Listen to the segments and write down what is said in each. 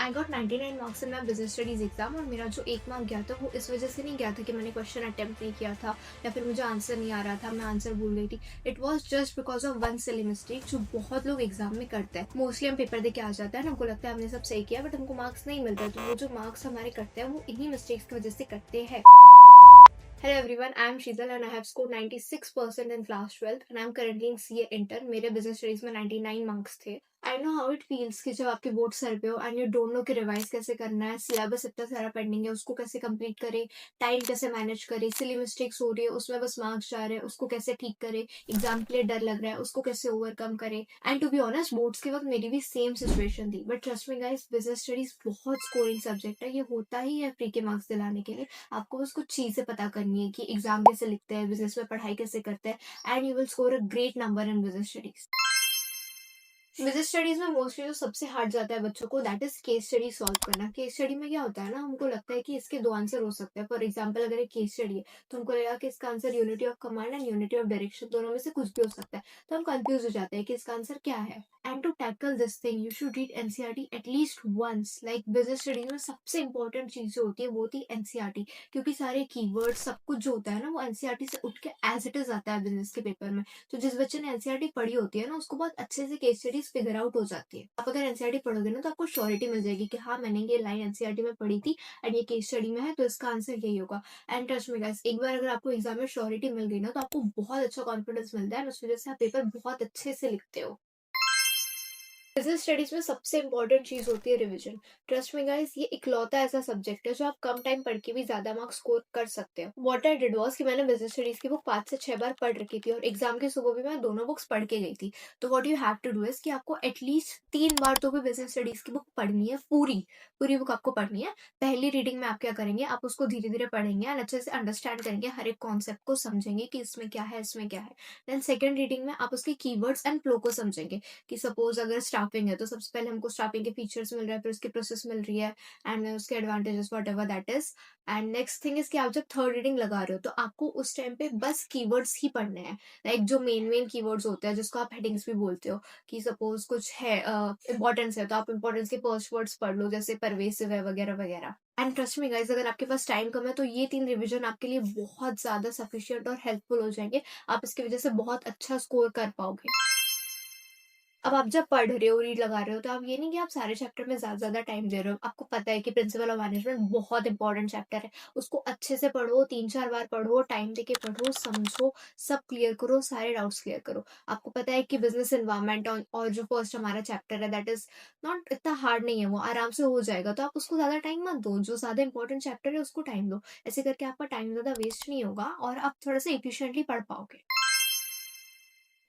I got 99 marks in my business studies exam और मेरा जो 1 मार्क गया था वो इस वजह से नहीं गया था कि मैंने क्वेश्चन अटेम्प्ट नहीं किया था या फिर मुझे आंसर नहीं आ रहा था, मैं आंसर भूल गई थी। It was just because of one silly mistake जो बहुत लोग एग्जाम में करते हैं। मोस्टली हम पेपर दे के आ जाते हैं, हमको लगता है हमने सब सही किया, बट हमको मार्क्स नहीं मिलता। तो वो जो मार्क्स हमारे कटते हैं वो इन्हीं मिस्टेक्स की वजह से कटते हैं। Hello everyone, I am Sheetal and I have scored 96% in class 12th and I am currently in CA Inter. मेरे business studies में 99 marks थे। I know how it feels कि जब आपके बोर्ड सर पे हो एंड यू डोंट नो कि revise कैसे करना है, सिलेबस इतना सारा पेंडिंग है, उसको कैसे कंप्लीट करें, टाइम कैसे मैनेज करें, सिली मिस्टेक्स हो रही है उसमें बस मार्क्स जा रहे हैं, उसको कैसे ठीक करें, एग्जाम के लिए डर लग रहा है उसको कैसे ओवरकम करें। And to be honest boards के वक्त मेरी भी सेम सिचुएशन थी, but trust me guys, business studies बहुत स्कोरिंग सब्जेक्ट है। ये होता ही है फ्री के मार्क्स दिलाने के लिए। आपको बस कुछ चीजें पता करनी है कि एग्जाम कैसे लिखते हैं, बिजनेस में पढ़ाई कैसे करते हैं, and you will score a great number in business studies. Business studies में मोस्टली जो सबसे हार्ड जाता है बच्चों को, that is case study solve करना। केस स्टडी में क्या होता है ना, हमको लगता है कि इसके दो आंसर हो सकते हैं। फॉर एग्जांपल अगर एक केस स्टडी है तो हमको लगेगा कि इसका answer unity of command and unity of direction दोनों में से कुछ भी हो सकता है, तो हम कंफ्यूज हो जाते हैं कि इसका आंसर क्या है। And to tackle this thing you should read NCERT at least once. Like business studies में सबसे इंपॉर्टेंट चीज जो होती है वो होती है एनसीईआरटी, क्योंकि सारे कीवर्ड सब कुछ जो होता है ना वो एनसीईआरटी से उठ के एज इट इज आता है बिजनेस के पेपर में। तो जिस बच्चे ने एनसीईआरटी पढ़ी होती है ना उसको बहुत अच्छे से केस स्टडीज फिगर आउट हो जाती है। आप अगर एनसीईआरटी पढ़ोगे ना तो आपको श्योरिटी मिल जाएगी कि हाँ मैंने ये लाइन एनसीईआरटी में पढ़ी थी एंड ये केस स्टडी में है तो इसका आंसर यही होगा। एंड ट्रस्ट मी गाइस, एक बार अगर आपको एग्जाम में श्योरिटी मिल गई ना तो आपको बहुत अच्छा कॉन्फिडेंस मिलता है और उस वजह से आप पेपर बहुत अच्छे से लिखते हो। बिजनेस स्टडीज में सबसे इंपॉर्टेंट चीज होती है रिवीजन। ट्रस्ट मी गाइस, ये इकलौता ऐसा सब्जेक्ट है जो आप कम टाइम पढ़ के भी ज्यादा मार्क्स स्कोर कर सकते हो। व्हाट आई डिड वाज कि मैंने बिजनेस स्टडीज की बुक 5 से 6 बार पढ़ रखी थी और एग्जाम के सुबह भी मैं दोनों बुक्स पढ़ के गई थी। तो what you have to do is कि आपको एटलीस्ट 3 बार तो भी बिजनेस स्टडीज की बुक पढ़नी है। पूरी पूरी बुक आपको पढ़नी है। पहली रीडिंग में आप क्या करेंगे, आप उसको धीरे धीरे पढ़ेंगे एंड अच्छे से अंडरस्टैंड करेंगे, हर एक कॉन्सेप्ट को समझेंगे कि इसमें क्या है इसमें क्या है। देन सेकेंड रीडिंग में आप उसके कीवर्ड्स एंड फ्लो को समझेंगे कि सपोज अगर स्टाफिंग है तो सबसे पहले हमको स्टाफिंग के फीचर्स मिल रहा है, फिर उसकी प्रोसेस मिल रही है एंड उसके advantages what ever that is. And next thing is कि आप जब थर्ड रीडिंग लगा रहे हो तो आपको उस टाइम पे बस कीवर्ड्स ही पढ़ने हैं। लाइक जो मेन मेन कीवर्ड्स होते हैं जिसको आप हेडिंग्स भी बोलते हो, कि सपोज कुछ है इंपॉर्टेंस है तो आप इंपॉर्टेंस के फर्स्ट वर्ड्स पढ़ लो, जैसे परवेसिव है वगैरह वगैरह। एंड ट्रस्ट मी गाइस, अगर आपके पास टाइम कम है तो ये 3 रिवीजन आपके लिए बहुत ज्यादा सफिशिएंट और हेल्पफुल हो जाएंगे। आप इसकी वजह से बहुत अच्छा स्कोर कर पाओगे। अब आप जब पढ़ रहे हो, रीड लगा रहे हो, तो आप ये नहीं कि आप सारे चैप्टर में ज़्यादा टाइम दे रहे हो। आपको पता है कि प्रिंसिपल ऑफ मैनेजमेंट बहुत इंपॉर्टेंट चैप्टर है। उसको अच्छे से पढ़ो, 3-4 बार पढ़ो, टाइम देके पढ़ो, समझो, सब क्लियर करो, सारे डाउट्स क्लियर करो। आपको पता है कि बिज़नेस एनवायरनमेंट और जो फर्स्ट हमारा चैप्टर है दैट इज़ नॉट इतना हार्ड नहीं है, वो आराम से हो जाएगा। तो आप उसको ज़्यादा टाइम मत दो, जो ज़्यादा इंपॉर्टेंट चैप्टर है उसको टाइम दो। ऐसे करके आपका टाइम ज़्यादा वेस्ट नहीं होगा और आप थोड़ा-सा एफिशिएंटली पढ़ पाओगे।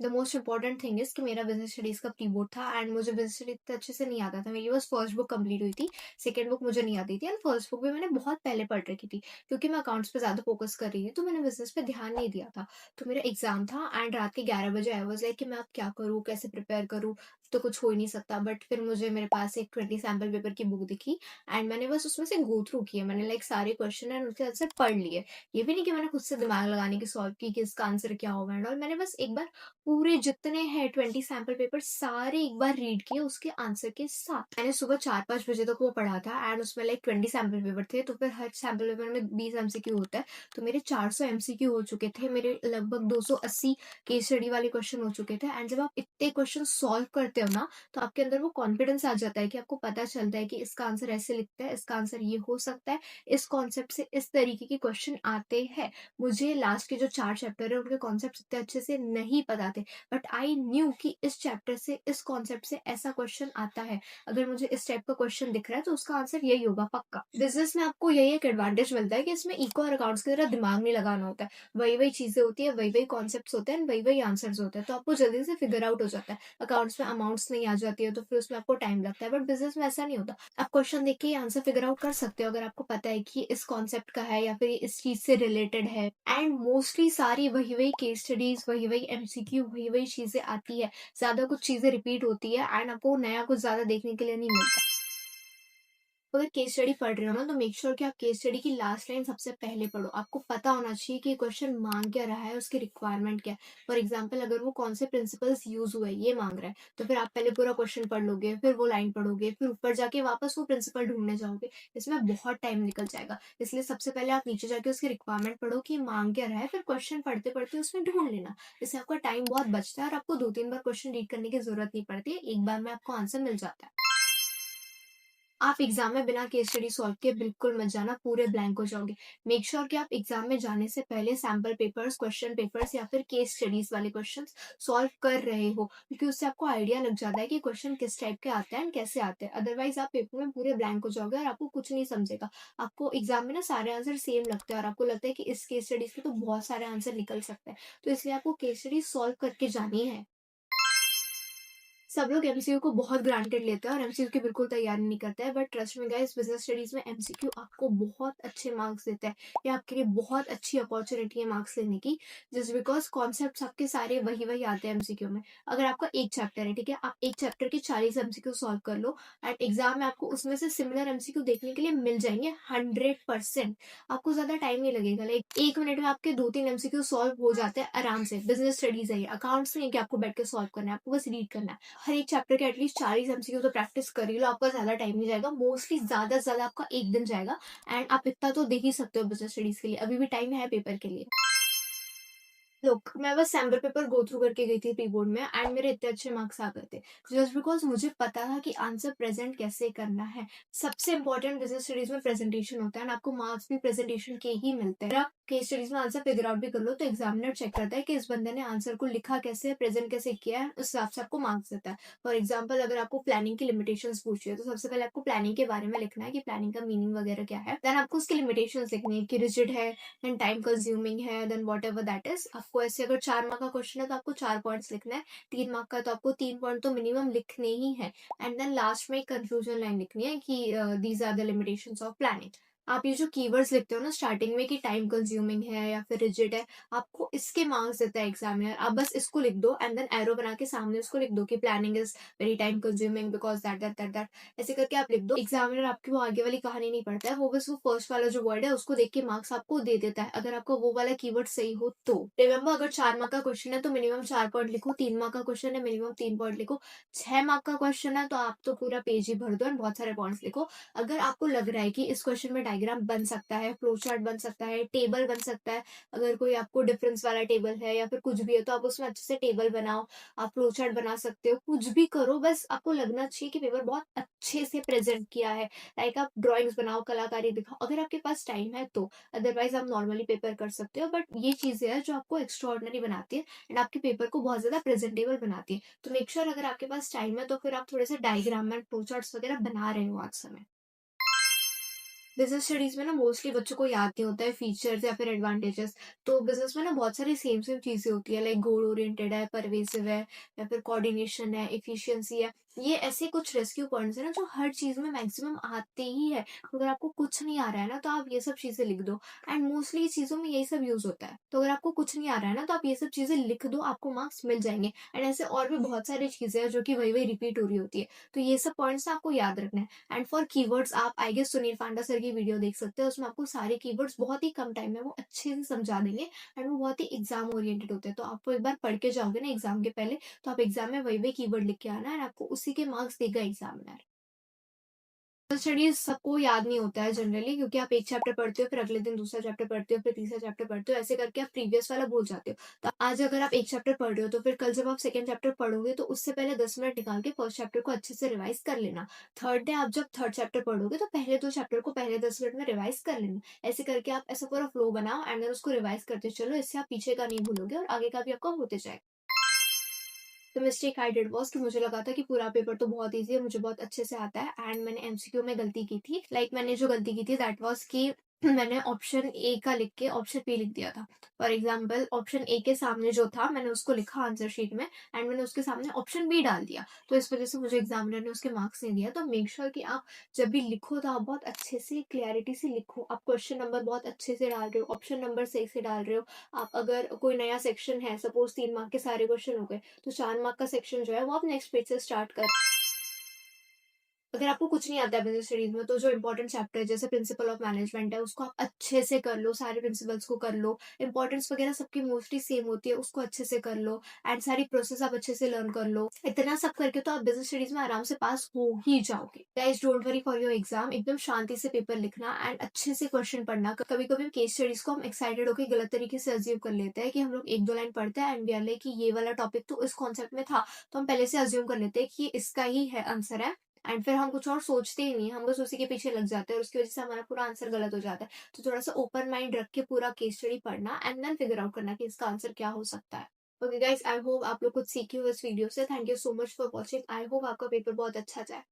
The most important thing is कि मेरा बिजनेस स्टडीज का प्री बोर्ड था एंड मुझे बिजनेस स्टडी इतना अच्छे से नहीं आता था। मेरी बस फर्स्ट बुक कंप्लीट हुई थी, सेकंड बुक मुझे नहीं आती थी एंड फर्स्ट बुक भी मैंने बहुत पहले पढ़ रखी थी। क्योंकि मैं अकाउंट्स पे ज्यादा फोकस कर रही थी तो मैंने बिजनेस पे ध्यान नहीं दिया था। तो मेरा एग्जाम था एंड रात के 11 बजे आई वाज लाइक कि मैं अब क्या करूँ, कैसे प्रिपेयर करूँ, तो कुछ हो ही नहीं सकता। बट फिर मुझे मेरे पास एक 20 सैम्पल पेपर की बुक दिखी एंड मैंने बस उसमें से गो थ्रू किया। मैंने लाइक सारे क्वेश्चन एंड उनके आंसर पढ़ लिए। ये भी नहीं कि मैंने खुद से दिमाग लगाने की सॉल्व की कि इसका आंसर क्या होगा एंड ऑल। मैंने बस एक बार पूरे जितने हैं 20 सैंपल पेपर सारे एक बार रीड किए उसके आंसर के साथ। मैंने सुबह 4-5 बजे तक वो पढ़ा था एंड उसमें लाइक 20 सैंपल पेपर थे, तो फिर हर सैंपल पेपर में 20 एमसीक्यू होता है। तो मेरे 400 एमसीक्यू हो चुके थे, मेरे लगभग 280 केस स्टडी वाले क्वेश्चन हो चुके थे। एंड जब आप इतने क्वेश्चन सॉल्व करते हो ना तो आपके अंदर वो कॉन्फिडेंस आ जाता है कि आपको पता चलता है कि इसका आंसर ऐसे लिखता है, इसका आंसर ये हो सकता है, इस कॉन्सेप्ट से इस तरीके के क्वेश्चन आते हैं। मुझे लास्ट के जो 4 चैप्टर है उनके कॉन्सेप्ट इतने अच्छे से नहीं पता थे, बट आई न्यू कि इस चैप्टर से इस कॉन्सेप्ट से ऐसा क्वेश्चन आता है। अगर मुझे इस टाइप का क्वेश्चन दिख रहा है तो उसका आंसर यही होगा पक्का। बिजनेस में आपको यही एक एडवांटेज मिलता है कि इसमें इको और अकाउंट्स की तरह दिमाग नहीं लगाना होता है। वही वही चीजें होती है, वही वही कॉन्सेप्ट होते हैं, वही वही आंसर्स होते हैं, तो आपको जल्दी से फिगर आउट हो जाता है। अकाउंट्स में अमाउंट्स नहीं आ जाती है तो फिर उसमें आपको टाइम लगता है, बट बिजनेस में ऐसा नहीं होता। आप क्वेश्चन देख के आंसर फिगर आउट कर सकते हो अगर आपको पता है कि इस कॉन्सेप्ट का है या फिर इस चीज से रिलेटेड है। एंड मोस्टली सारी वही वही केस स्टडीज, वही वही एमसीक्यू, वही वही चीजें आती है। ज्यादा कुछ चीजें रिपीट होती है एंड आपको नया कुछ ज्यादा देखने के लिए नहीं मिलता। अगर केस स्टडी पढ़ रहे हो ना, तो मेक श्योर कि आप केस स्टडी की लास्ट लाइन सबसे पहले पढ़ो। आपको पता होना चाहिए कि क्वेश्चन मांग क्या रहा है, उसकी रिक्वायरमेंट क्या है। फॉर एग्जाम्पल, अगर वो कौन से प्रिंसिपल्स यूज हुए ये मांग रहा है, तो फिर आप पहले पूरा क्वेश्चन पढ़ लोगे, फिर वो लाइन पढ़ोगे, फिर ऊपर जाके वापस वो प्रिंसिपल ढूंढने जाओगे। इसमें बहुत टाइम निकल जाएगा। इसलिए सबसे पहले आप नीचे जाके उसकी रिक्वायरमेंट पढ़ो कि मांग क्या रहा है, फिर क्वेश्चन पढ़ते पढ़ते उसमें ढूंढ लेना। इससे आपका टाइम बहुत बचता है और आपको 2-3 बार क्वेश्चन रीड करने की जरूरत नहीं पड़ती है, एक बार में आपको आंसर मिल जाता है। आप एग्जाम में बिना केस स्टडी सॉल्व किए बिल्कुल मत जाना, पूरे ब्लैंक हो जाओगे। मेक श्योर कि आप एग्जाम में जाने से पहले सैम्पल पेपर्स, क्वेश्चन पेपर्स या फिर केस स्टडीज वाले क्वेश्चंस सॉल्व कर रहे हो, क्योंकि उससे आपको आइडिया लग जाता है कि क्वेश्चन किस टाइप के आते हैं एंड कैसे आते हैं। अदरवाइज आप पेपर में पूरे ब्लैंक हो जाओगे और आपको कुछ नहीं समझेगा। आपको एग्जाम में ना सारे आंसर सेम लगते हैं और आपको लगता है कि इस केस स्टडीज के तो बहुत सारे आंसर निकल सकते हैं। तो इसलिए आपको केस स्टडीज सॉल्व करके जानी है। सब लोग एमसीक्यू को बहुत ग्रांटेड लेते हैं और एमसीक्यू की बिल्कुल तैयारी नहीं करते हैं, but trust me guys, business studies में एमसीक्यू आपको बहुत अच्छे मार्क्स देता है। ये आपके लिए बहुत अच्छी अपॉर्चुनिटी है मार्क्स लेने की, जस्ट बिकॉज कॉन्सेप्ट आपके सारे वही वही आते हैं एमसीक्यू में। अगर आपका एक चैप्टर है, ठीक है, आप एक चैप्टर के 40 एमसीक्यू सॉल्व कर लो एंड एग्जाम में आपको उसमें से सिमिलर एमसीक्यू देखने के लिए मिल जाएंगे 100%। आपको ज्यादा टाइम नहीं लगेगा, लाइक 1 मिनट में आपके 2-3 एमसीक्यू सॉल्व हो जाते हैं आराम से। बिजनेस स्टडीज है, अकाउंट्स नहीं है कि आपको बैठ के सॉल्व करना है, आपको बस रीड करना है। हर एक चैप्टर के एटलीस्ट 40 एमसीक्यू तो प्रैक्टिस कर ही लो, आपका ज्यादा टाइम नहीं जाएगा, मोस्टली ज्यादा से ज्यादा आपका एक दिन जाएगा। एंड आप इतना तो दे ही सकते हो बिजनेस स्टडीज के लिए, अभी भी टाइम है पेपर के लिए। लुक, मैं बस सैम्पल पेपर गो थ्रू करके गई थी प्री बोर्ड में एंड मेरे इतने अच्छे मार्क्स आ गए थे, जस्ट बिकॉज मुझे पता था कि आंसर प्रेजेंट कैसे करना है। सबसे इंपॉर्टेंट बिजनेस स्टडीज में प्रेजेंटेशन होता है एंड आपको मार्क्स भी प्रेजेंटेशन के ही मिलते हैं। अगर आप केस स्टडीज में आंसर फिगर आउट भी कर लो, तो एग्जामिनर चेक करता है कि इस बंदे ने आंसर को लिखा कैसे है, प्रेजेंट कैसे किया है, उस हिसाब से आपको मार्क्स देता है। फॉर एग्जाम्पल, अगर आपको प्लानिंग की लिमिटेशन पूछी है, तो सबसे पहले आपको प्लानिंग के बारे में लिखना है कि प्लानिंग का मीनिंग वगैरह क्या है। देन आपको उसकी लिमिटेशन लिखनी है कि रिजिड है एंड टाइम कंज्यूमिंग है, then whatever that is. आपको ऐसे अगर 4 मार्क का क्वेश्चन है तो आपको 4 पॉइंट्स लिखना है, 3 मार्क का तो आपको 3 पॉइंट तो मिनिमम लिखने ही है। एंड देन लास्ट में एक कंक्लूजन लाइन लिखनी है कि these are the limitations of planning. आप ये जो कीवर्ड्स लिखते हो ना स्टार्टिंग में कि टाइम कंज्यूमिंग है या फिर रिजिड है, आपको इसके मार्क्स देता है एग्जामिनर। आप बस इसको लिख दो एंड देन एरो बना के सामने उसको लिख दो कि planning is very time consuming because that. ऐसे करके आप लिख दो। एग्जामिनर आपकी वो आगे वाली कहानी नहीं पढ़ता है, वो बस वो फर्स्ट वाला जो वर्ड है उसको देख के मार्क्स आपको दे देता है, अगर आपका वो वाला कीवर्ड सही हो तो। रिमेंबर, अगर 4 मार्क का क्वेश्चन है तो मिनिमम 4 पॉइंट लिखो, 3 मार्क का क्वेश्चन है मिनिमम 3 पॉइंट लिखो, 6 मार्क का क्वेश्चन है तो आप तो पूरा पेज ही भर दो एंड बहुत सारे पॉइंट्स लिखो। अगर आपको लग रहा है कि इस क्वेश्चन में डायग्राम बन सकता है, फ्लो चार्ट बन सकता है, टेबल बन सकता है, अगर कोई आपको डिफरेंस वाला टेबल है या फिर कुछ भी है, तो आप उसमें अच्छे से टेबल बनाओ, आप फ्लो चार्ट बना सकते हो, कुछ भी करो, बस आपको लगना चाहिए कि पेपर बहुत अच्छे से प्रेजेंट किया है। लाइक आप ड्राइंग्स बनाओ, कलाकारी दिखाओ, अगर आपके पास टाइम है तो। अदरवाइज आप नॉर्मली पेपर कर सकते हो, बट ये चीजें हैं जो आपको एक्स्ट्रा ऑर्डिनरी बनाती है एंड आपके पेपर को बहुत ज्यादा प्रेजेंटेबल बनाती है। तो मेक श्योर अगर आपके पास टाइम है तो फिर आप थोड़े से डायग्राम एंड फ्लो चार्ट्स वगैरह बना रहे हो आज समय। बिजनेस स्टडीज में ना मोस्टली बच्चों को याद नहीं होता है फीचर्स या फिर एडवांटेजेस। तो बिजनेस में ना बहुत सारी सेम सेम चीजें होती है, लाइक गोल ओरिएंटेड है, परवेसिव है, या फिर कोऑर्डिनेशन है, एफिशिएंसी है। ये ऐसे कुछ रेस्क्यू पॉइंट्स है ना जो हर चीज में मैक्सिमम आते ही है। तो अगर आपको कुछ नहीं आ रहा है ना तो आप ये सब चीजें लिख दो एंड मोस्टली चीजों में यही सब यूज होता है। तो अगर आपको कुछ नहीं आ रहा है ना तो आप ये सब चीजें लिख दो, आपको मार्क्स मिल जाएंगे। एंड ऐसे और भी बहुत सारी चीजें हैं जो कि वही वही रिपीट हो रही होती है। तो ये सब पॉइंट्स आपको याद रखना है। एंड फॉर कीवर्ड्स आप I guess Sunil Panda sir की वीडियो देख सकते हैं, उसमें आपको सारे कीवर्ड्स बहुत ही कम टाइम में वो अच्छे से समझा देंगे एंड वो बहुत ही एग्जाम ओरिएंटेड होते हैं। तो आपको एक बार पढ़ के जाओगे ना एग्जाम के पहले, तो आप एग्जाम में वही वही कीवर्ड लिख के आना एंड आपको उसी के मार्क्स देगा एग्जामिनर। स्टडीज सबको याद नहीं होता है जनरली, क्योंकि आप एक चैप्टर पढ़ते हो, फिर अगले दिन दूसरा चैप्टर पढ़ते हो, फिर तीसरा चैप्टर पढ़ते हो, ऐसे करके आप प्रीवियस वाला भूल जाते हो। तो आज अगर आप एक चैप्टर पढ़ रहे हो तो फिर कल जब आप सेकंड चैप्टर पढ़ोगे तो उससे पहले 10 मिनट निकाल के फर्स्ट चैप्टर को अच्छे से रिवाइज कर लेना। थर्ड डे आप जब थर्ड चैप्टर पढ़ोगे तो पहले 2 चैप्टर को पहले 10 मिनट में रिवाइज कर लेना। ऐसे करके आप ऐसा पूरा फ्लो बनाओ एंड देन उसको रिवाइज करते चलो, इससे आप पीछे का नहीं भूलोगे और आगे का भी आपका होते जाएगा। तो मिस्टेक आई डिड वाज़ कि मुझे लगा था कि पूरा पेपर तो बहुत ईज़ी है, मुझे बहुत अच्छे से आता है एंड मैंने एमसीक्यू में गलती की थी। मैंने जो गलती की थी दैट वाज़ कि मैंने ऑप्शन ए का लिख के ऑप्शन बी लिख दिया था। फॉर एग्जांपल, ऑप्शन ए के सामने जो था मैंने उसको लिखा आंसर शीट में एंड मैंने उसके सामने ऑप्शन बी डाल दिया। तो इस वज़ह से मुझे एग्जामिनर ने उसके मार्क्स नहीं दिया। तो मेक श्योर कि आप जब भी लिखो तो आप बहुत अच्छे से क्लैरिटी से लिखो। आप क्वेश्चन नंबर बहुत अच्छे से डाल रहे हो, ऑप्शन नंबर सही से डाल रहे हो। आप अगर कोई नया सेक्शन है, सपोज 3 मार्क के सारे क्वेश्चन हो गए, तो 4 मार्क का सेक्शन जो है वो आप नेक्स्ट पेज से स्टार्ट कर। अगर आपको कुछ नहीं आता है बिज़नेस स्टडीज़ में, तो जो इम्पोर्टेंट चैप्टर है जैसे प्रिंसिपल ऑफ मैनेजमेंट है, उसको आप अच्छे से कर लो, सारे प्रिंसिपल्स को कर लो। इम्पोर्टेंस वगैरह सबकी मोस्टली सेम होती है, उसको अच्छे से कर लो एंड सारी प्रोसेस आप अच्छे से लर्न कर लो। इतना सब करके तो आप बिज़नेस स्टडीज़ में आराम से पास हो ही जाओगे। Guys don't worry for your exam, एकदम शांति से पेपर लिखना एंड अच्छे से क्वेश्चन पढ़ना। कभी-कभी केस स्टडीज़ को हम एक्साइटेड होके गलत तरीके से अज़्यूम कर लेते हैं कि हम लोग 1-2 लाइन पढ़ते हैं एंड वी आर लाइक कि ये वाला टॉपिक तो इस कॉन्सेप्ट में था, तो हम पहले से अज़्यूम कर लेते हैं कि ये इसका ही है आंसर है एंड फिर हम कुछ और सोचते ही नहीं, हम बस उसी के पीछे लग जाते हैं और उसकी वजह से हमारा पूरा आंसर गलत हो जाता है। तो थोड़ा-सा ओपन माइंड रख के पूरा केस स्टडी पढ़ना एंड देन फिगर आउट करना कि इसका आंसर क्या हो सकता है। ओके गाइस, आई होप आप लोग कुछ सीखे हो इस वीडियो से। Thank you so much for watching. I hope आपका पेपर बहुत अच्छा जाए।